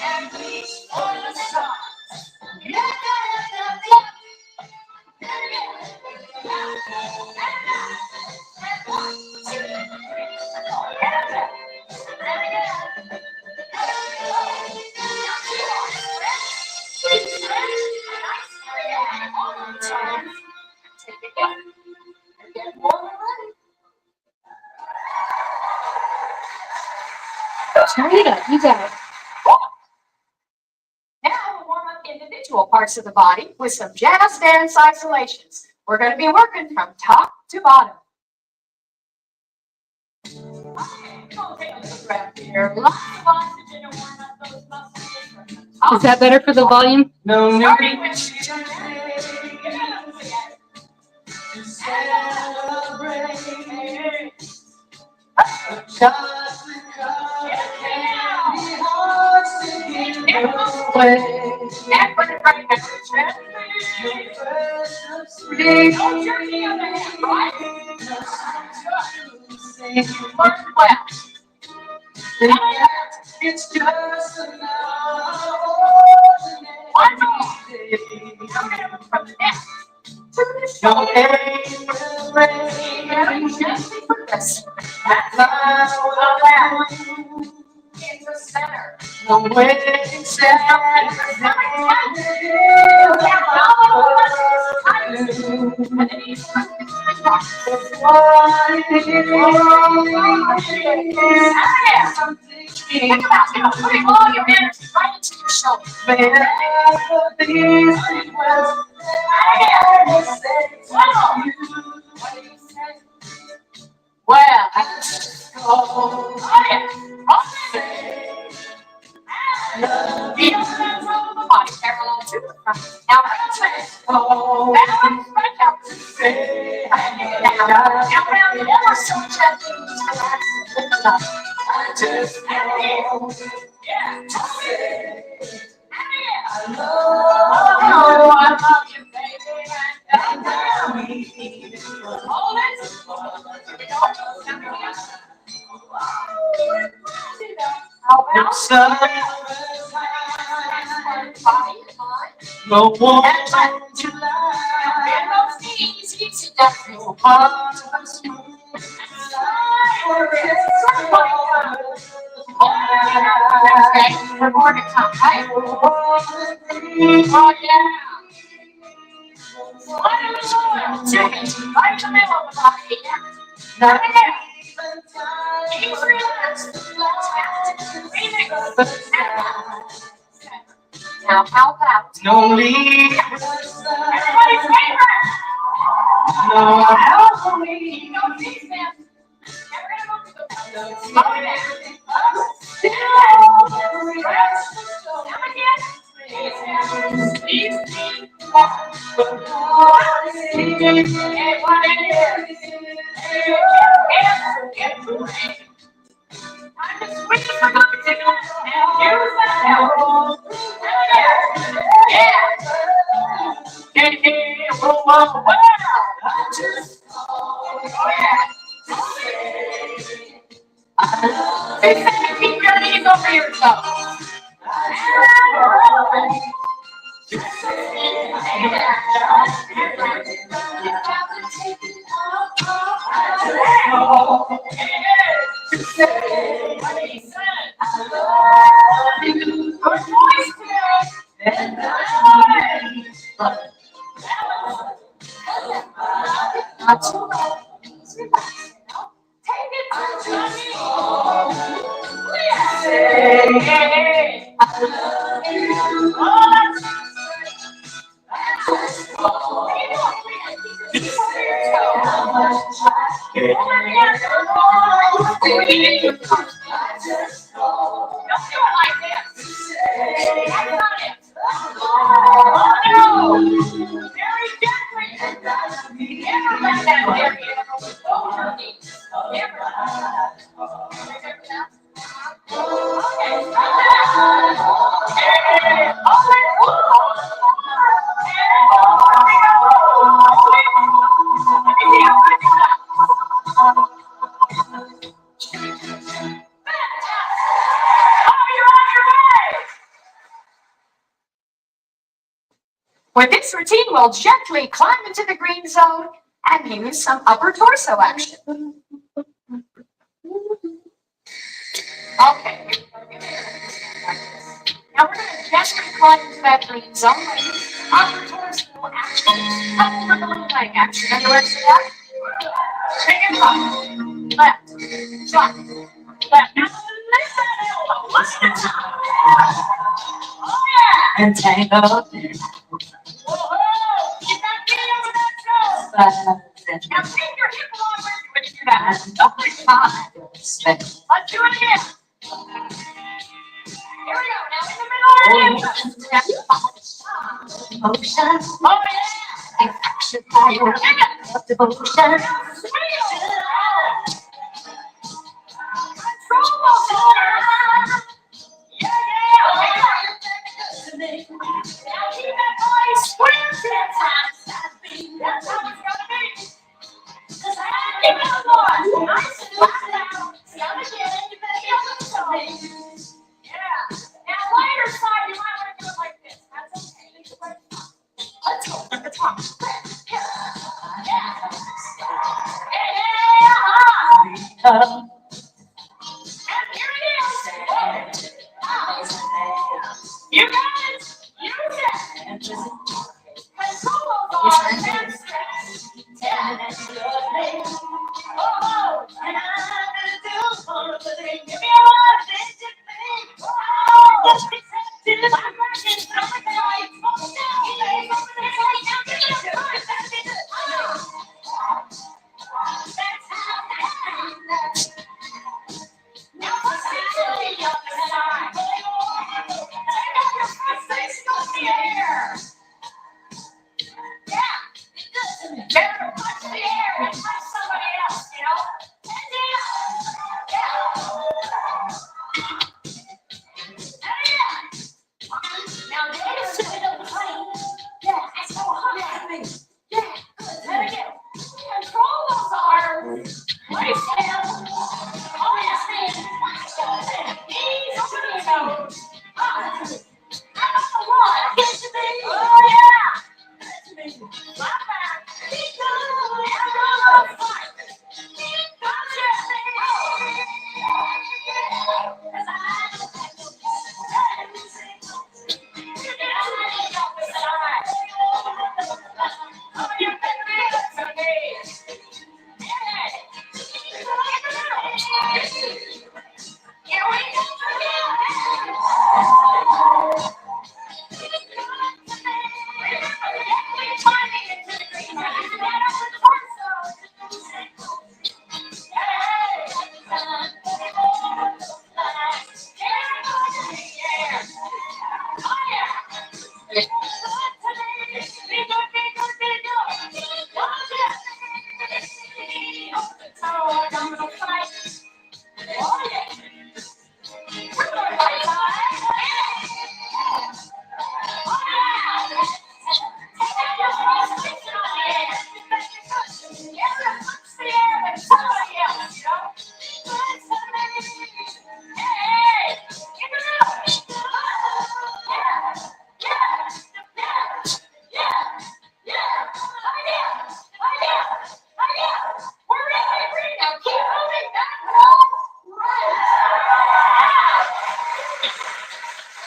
And reach for the stars. Turn it up, you got it. Now we'll warm up individual parts of the body with some jazz dance isolations. We're going to be working from top to bottom. Is that better for the volume? No, no. It's just another from the neck to the shoulder. In the center. The waiting center. Think about it. Putting all your energy right into your shoulder. Well, the body parallel to the front. Now, balance right out. Now, round the other so gently. Relax and lift it up. I love you, baby. No one to we're more to come, right? Oh, yeah. Right in the middle of the body. Now, now, how about no leave? Everybody's favorite. No Halloween. No defense. Slow it keep your knees over yourself. Not too bad. Take it to me. Hey, I love you. this routine will gently climb into the green zone and use some upper torso action. Okay. Now we're going to gently climb into that green zone by using upper torso action, coupled with a little leg action. Are you ready for that? Take it up. Left. Front. Left. Now lift that elbow. Lift it up. Oh yeah. And tango. Whoa. Keep that knee over that toe. Now take your hip along with you when you do that. Don't be fine. Let's do it again. Here we go. Now in the middle of the motion. Oh yeah. Action fire. Devotion. Control motion. Yeah. Now keep that body square to that time. That's how it's gonna be. Just keep it on. Nice and flat down. See how much you better. Yeah. Now lighter side, you might want to do it like this. That's okay. Let's go. Let's go. Yeah. And here it is. You guys, use it. Control those arms and stretch. Oh, and I'm gonna do something. Give me a lot of digit thing. Oh, now let's do the other side. Take out your frustration on the air. Yeah. Better touch the air and touch somebody else, you know? And down. Yeah. Now there's a bit of the plane. Yeah, that's so hot. Yeah, good. Let it go. Control those arms. Place down. Oh, yes, man. Knees over the toes. That's a lot. Oh, yeah. Flat back. Keep going. And go. Keep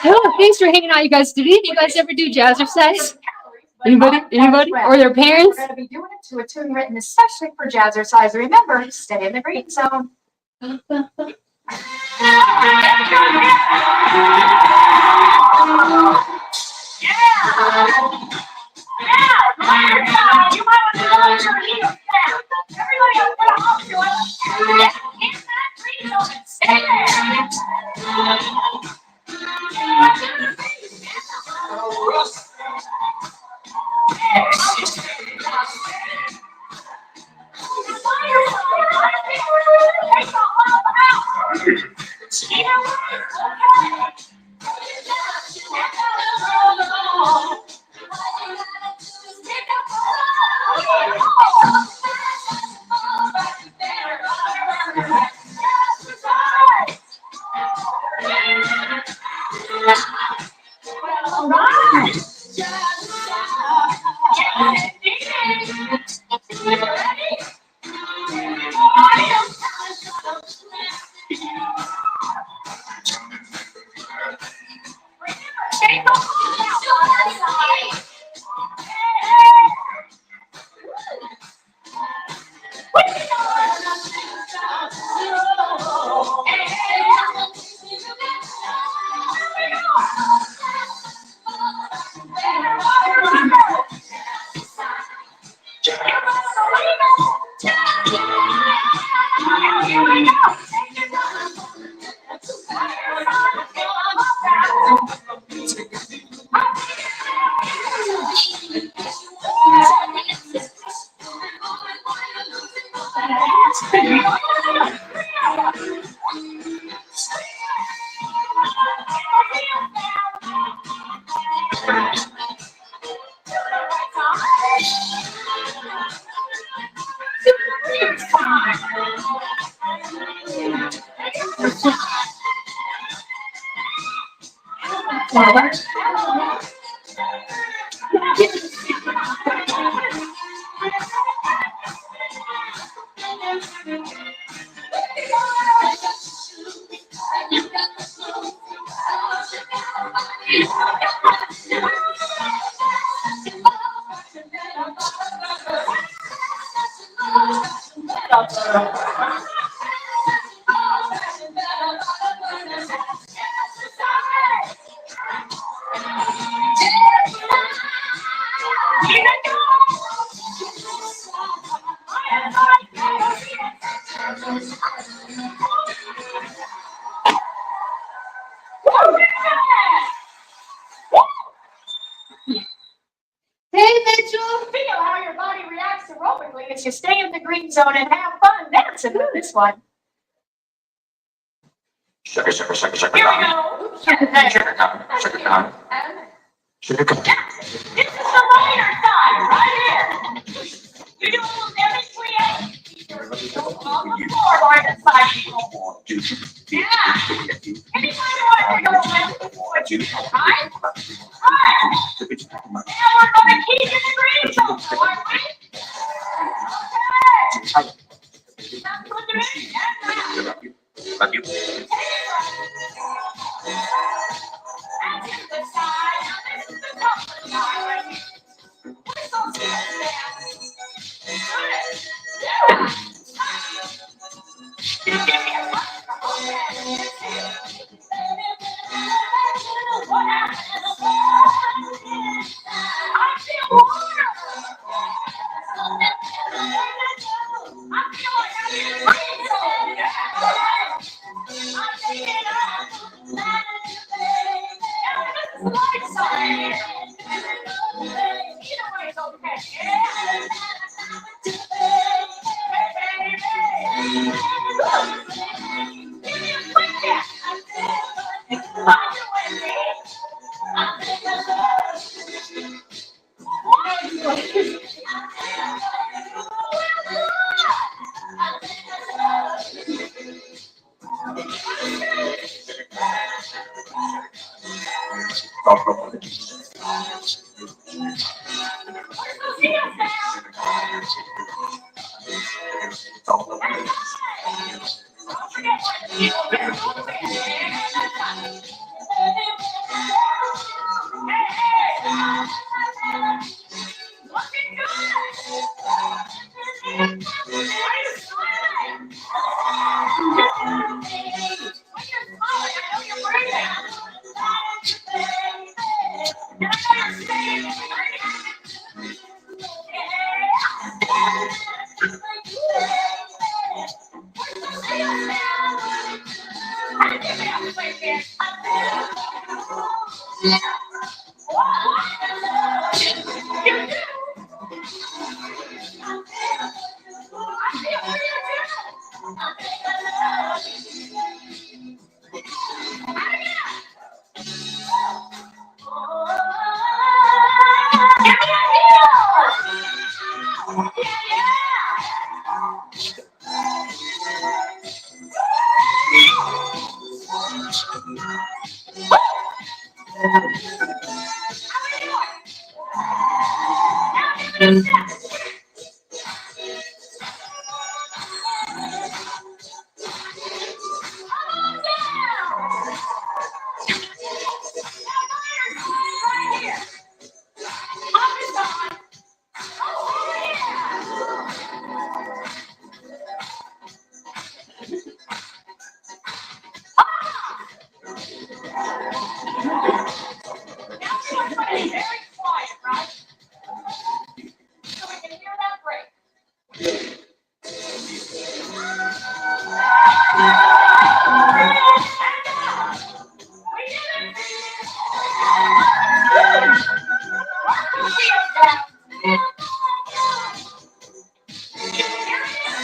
Oh, thanks for hanging out, you guys. Did any of you guys ever do jazzercise? Anybody? Or their parents? We're going to be doing it to a tune written especially for jazzercise. Remember, stay in the green zone. You might want to go your heels down. Everybody else put a hop to it. In that green zone, stay Hey, Mitchell. Feel how your body reacts aerobically as you stay in the green zone and have fun dancing with this one. Sugar, sugar, sugar, sugar, Here we gum. go. Sugar gum, sugar gum, sugar gum. Sugar gum. This is the lighter side right here. You do a little damage, Leah. On the floor, right inside. Yeah. Anytime you want to take a little what you right? Right. Now we're going to keep in the green zone, aren't we? Okay. That's what it is. Love you. Love you. That's the side. Now this is the top of the side right here. Whistle to the yeah. Give me a what happened? I feel water. I feel like I'm in a I'm taking it up. This is light side. Either way is okay. Give me a quick dance. Find your way,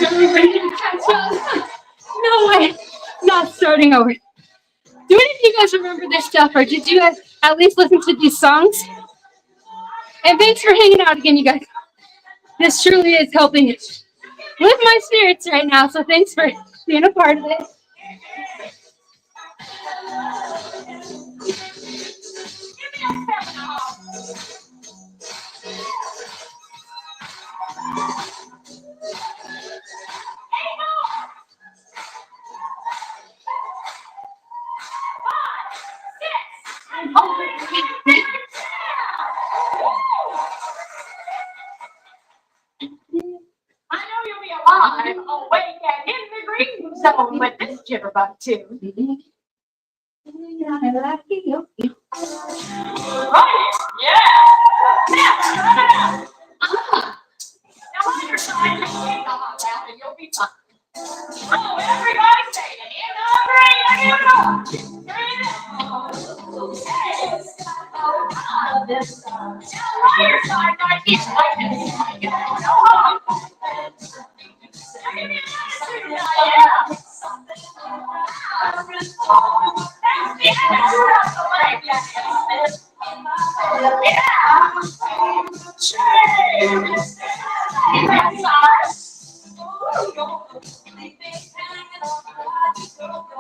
looking No way. Not starting over. Do any of you guys remember this stuff, or did you guys at least listen to these songs? And thanks for hanging out again, you guys. This truly is helping lift my spirits right now, so thanks for being a part of it. I know you'll be alive, awake, and in the green zone with this jitterbug too. Right? Yeah. Now, on your side, just take a hot bath and you'll be fine. Oh, everybody say it. In the green, give it up. Now, on your side, right here, like this. Like it. No hug. Give me an attitude now, yeah. That's the attitude of the leg, yes. Yeah. Change. That side.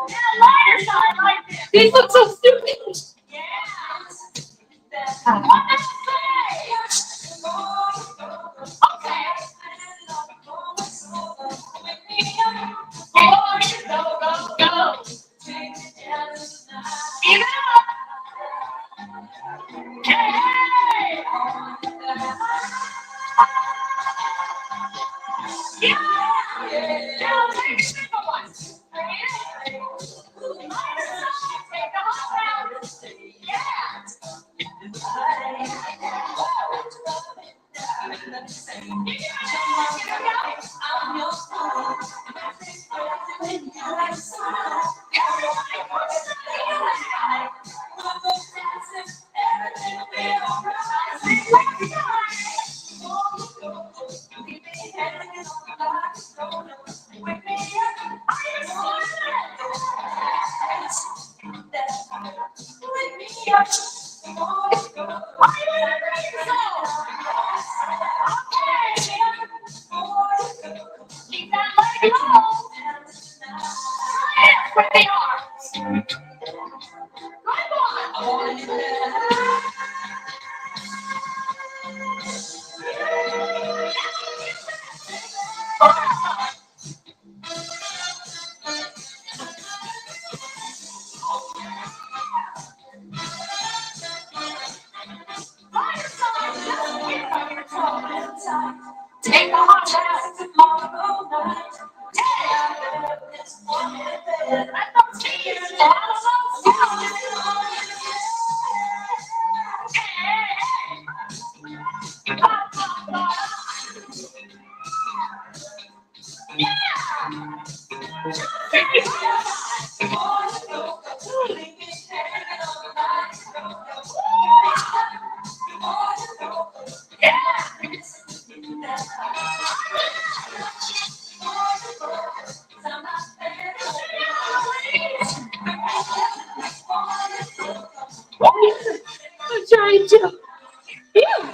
Now, lighter side like this. These look so stupid. Yeah. What does it say? Okay. Go, go, go. Give it up. Hey. Yeah. Now take a single one. Take a hot round. Yeah. Keep that leg low. With the arms. Good one. Take a hot bath tomorrow night. Let them see you dance. I'm trying to. Yeah.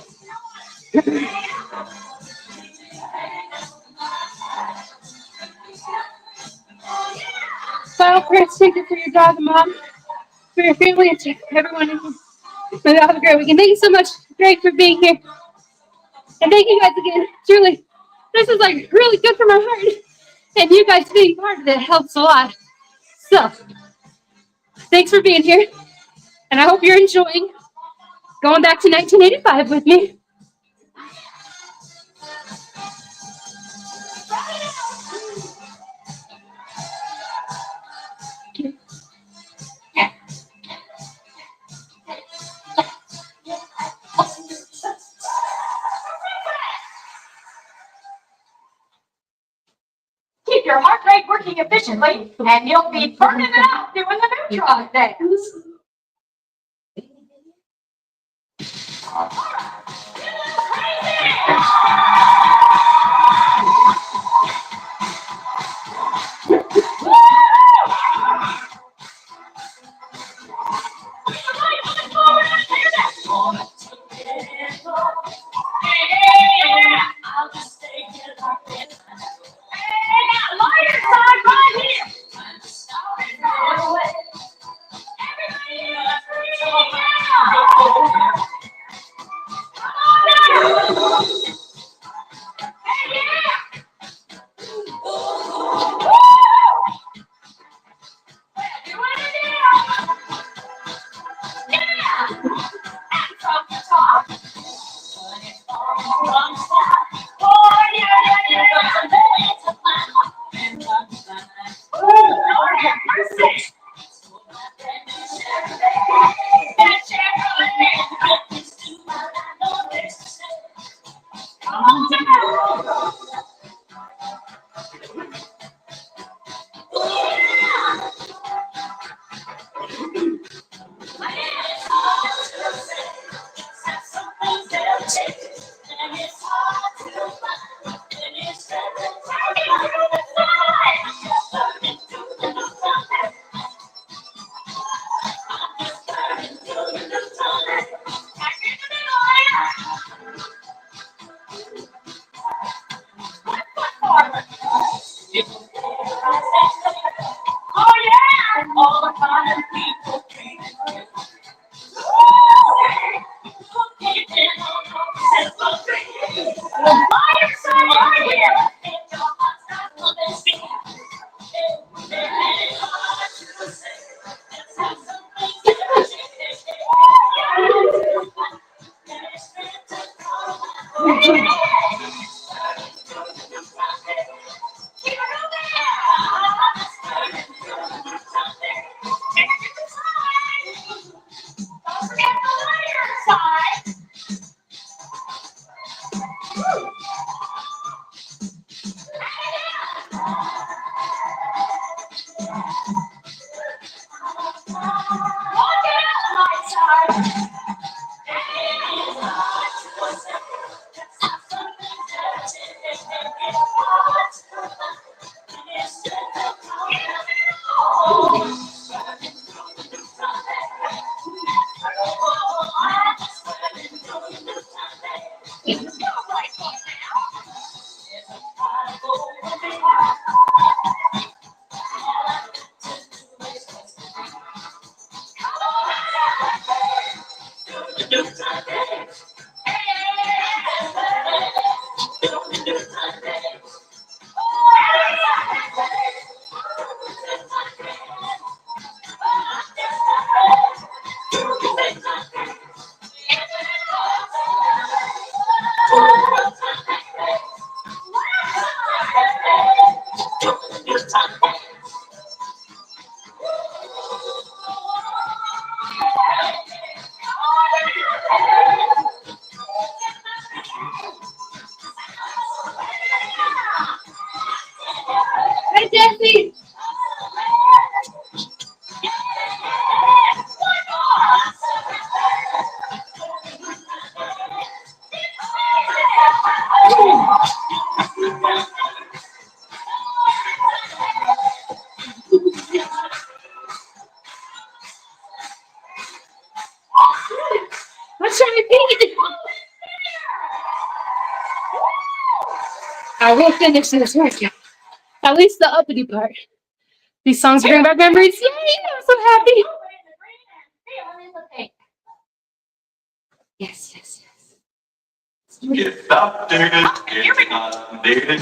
Final prayers, thank you for your dog, Mom, for your family, and to everyone. May you have a great weekend. Thank you so much, Greg, for being here. And thank you guys again. Truly, this is like really good for my heart. And you guys being part of it helps a lot. So, thanks for being here. And I hope you're enjoying going back to 1985 with me. Keep your heart rate working efficiently, and you'll be burning it out doing the neutron dance. Hey, Jesse! Let's try repeat. I will finish this workout. At least the uppity part. These songs bring back memories. Yay! I'm so happy. Yes, yes, yes. Get up there, get up there.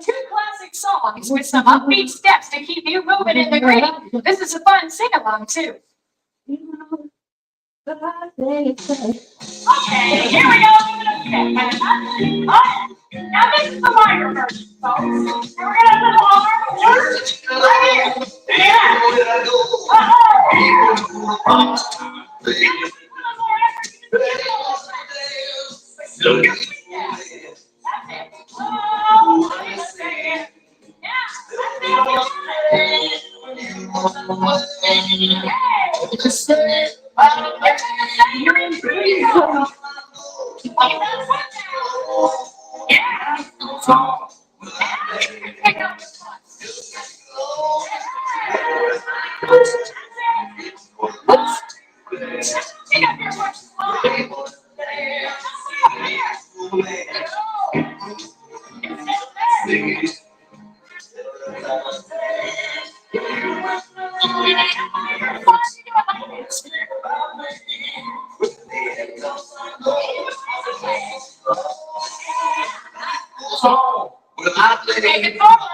Two classic songs with some upbeat steps to keep you moving in the green. This is a fun sing-along too. Okay, here we go. Alright, now this is the lighter version, folks. And we're gonna put a little arm right here. Yeah. Take it forward.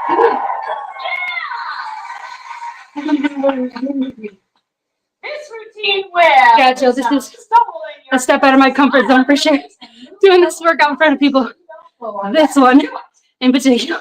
This routine with Yeah, Joe, this is a step out of my comfort zone for sure. Doing this workout in front of people. This one in particular.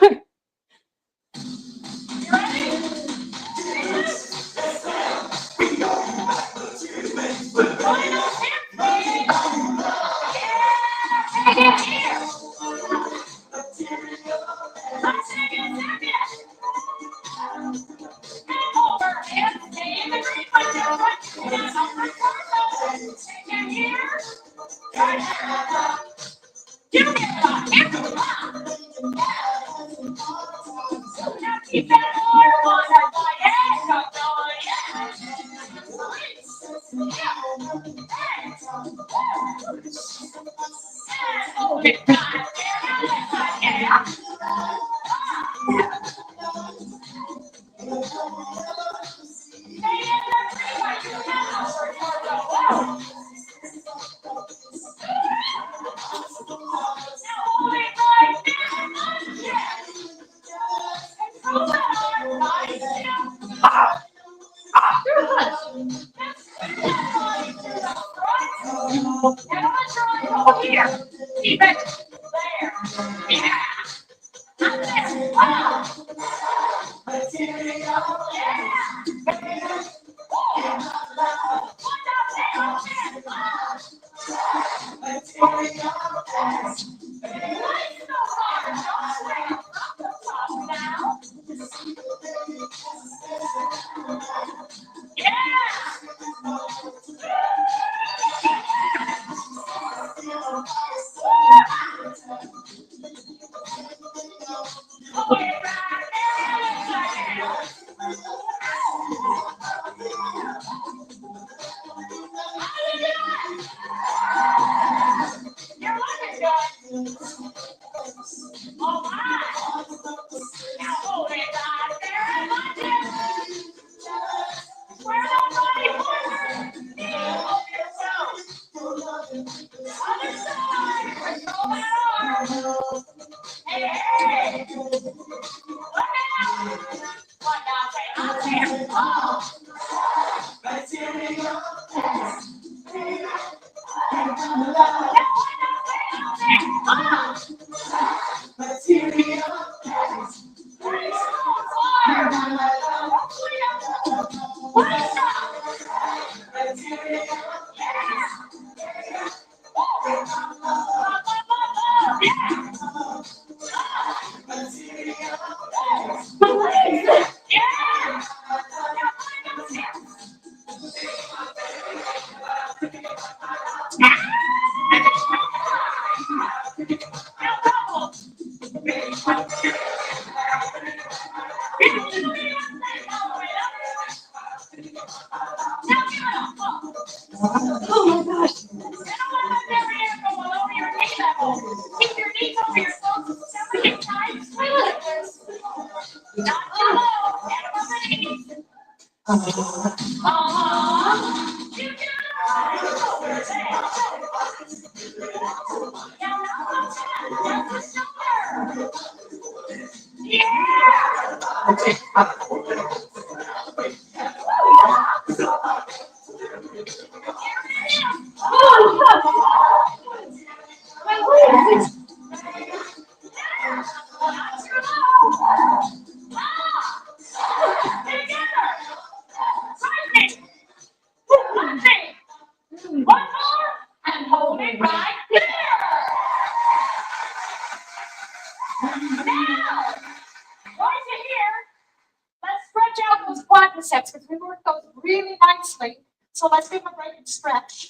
Quadriceps, because we work those really nicely. So let's give them a break and stretch.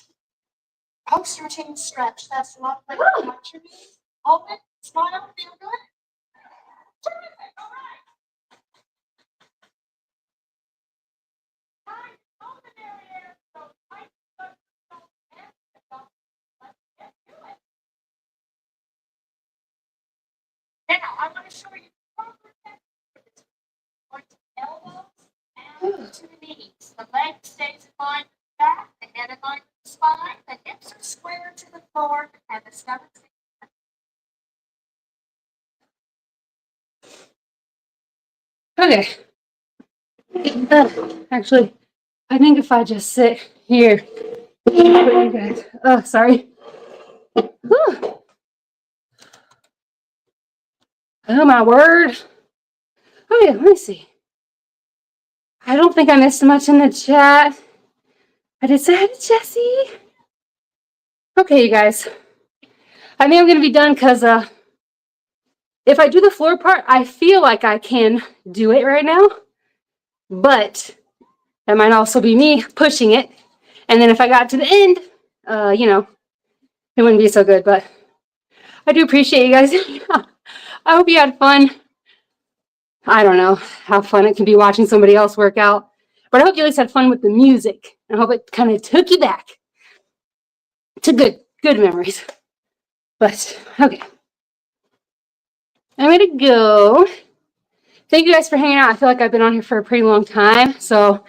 Post routine stretch. That's lovely. Touch your knees. Open. Smile. Feel good. Terrific. All right. Nice. Open area. So tight. Let's get to it. Now I'm going to show you proper technique. Going to elbows and to the knees. The leg stays in line with the back, the head in line with the spine, the hips are square to the floor, and the stomach Okay. Actually, I think if I just sit here, you guys. Oh, sorry. Whew. Oh my word. Oh yeah, let me see. I don't think I missed much in the chat. I did say hi to Jessie. Okay, you guys. I think I'm gonna be done because if I do the floor part, I feel like I can do it right now, but that might also be me pushing it. And then if I got to the end, you know, it wouldn't be so good, but I do appreciate you guys. I hope you had fun. I don't know how fun it can be watching somebody else work out, but I hope you at least had fun with the music. I hope it kind of took you back to good memories. But okay, I'm gonna go. Thank you guys for hanging out. I feel like I've been on here for a pretty long time, so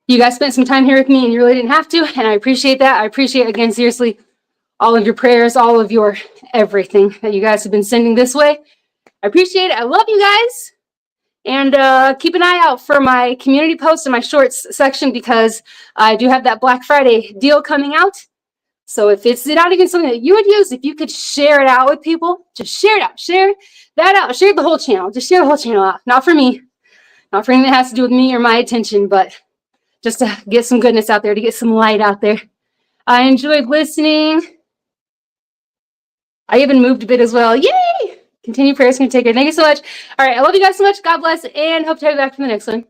you guys spent some time here with me and you really didn't have to, and I appreciate that. I appreciate, again, seriously, all of your prayers, all of your everything that you guys have been sending this way. I appreciate it. I love you guys. And keep an eye out for my community post in my shorts section because I do have that Black Friday deal coming out. So if it's not even something that you would use, if you could share it out with people, just share it out. Share that out. Share the whole channel. Just share the whole channel out. Not for me. Not for anything that has to do with me or my attention, but just to get some goodness out there, to get some light out there. I enjoyed listening. I even moved a bit as well. Yay! Continue prayers, can take care. Thank you so much. All right, I love you guys so much. God bless, and hope to have you back for the next one.